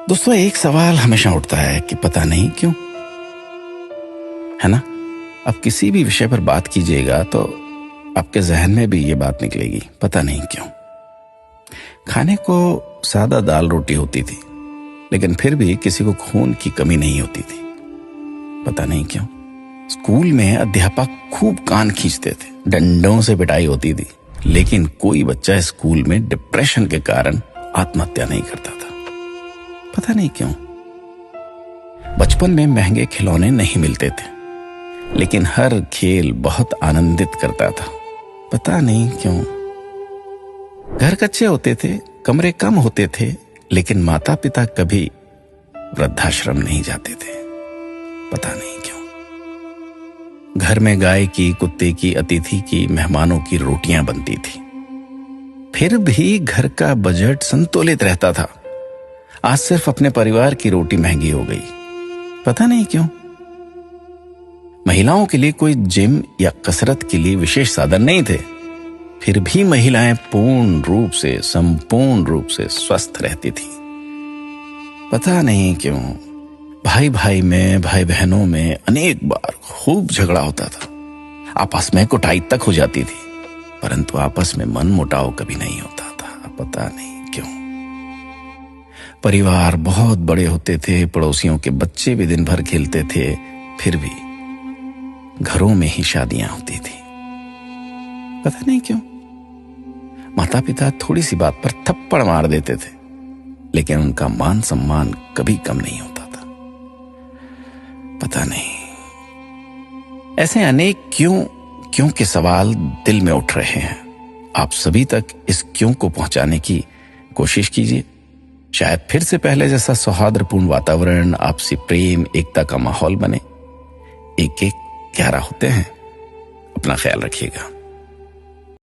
दोस्तों, एक सवाल हमेशा उठता है कि पता नहीं क्यों, है ना? अब किसी भी विषय पर बात कीजिएगा तो आपके जहन में भी ये बात निकलेगी, पता नहीं क्यों। खाने को सादा दाल रोटी होती थी, लेकिन फिर भी किसी को खून की कमी नहीं होती थी, पता नहीं क्यों। स्कूल में अध्यापक खूब कान खींचते थे, डंडों से पिटाई होती थी, लेकिन कोई बच्चा स्कूल में डिप्रेशन के कारण आत्महत्या नहीं करता था, पता नहीं क्यों। बचपन में महंगे खिलौने नहीं मिलते थे, लेकिन हर खेल बहुत आनंदित करता था, पता नहीं क्यों। घर कच्चे होते थे, कमरे कम होते थे, लेकिन माता पिता कभी वृद्धाश्रम नहीं जाते थे, पता नहीं क्यों। घर में गाय की, कुत्ते की, अतिथि की, मेहमानों की रोटियां बनती थी, फिर भी घर का बजट संतुलित रहता था। आज सिर्फ अपने परिवार की रोटी महंगी हो गई, पता नहीं क्यों। महिलाओं के लिए कोई जिम या कसरत के लिए विशेष साधन नहीं थे, फिर भी महिलाएं संपूर्ण रूप से स्वस्थ रहती थी, पता नहीं क्यों। भाई भाई में, भाई बहनों में अनेक बार खूब झगड़ा होता था, आपस में कुटाई तक हो जाती थी, परंतु आपस में मन मुटाव कभी नहीं होता था, पता नहीं क्यों। परिवार बहुत बड़े होते थे, पड़ोसियों के बच्चे भी दिन भर खेलते थे, फिर भी घरों में ही शादियां होती थी, पता नहीं क्यों। माता पिता थोड़ी सी बात पर थप्पड़ मार देते थे, लेकिन उनका मान सम्मान कभी कम नहीं होता था, पता नहीं। ऐसे अनेक क्यों के सवाल दिल में उठ रहे हैं। आप सभी तक इस क्यों को पहुंचाने की कोशिश कीजिए। शायद फिर से पहले जैसा सौहार्दपूर्ण वातावरण, आपसी प्रेम, एकता का माहौल बने। एक एक 11 होते हैं। अपना ख्याल रखिएगा।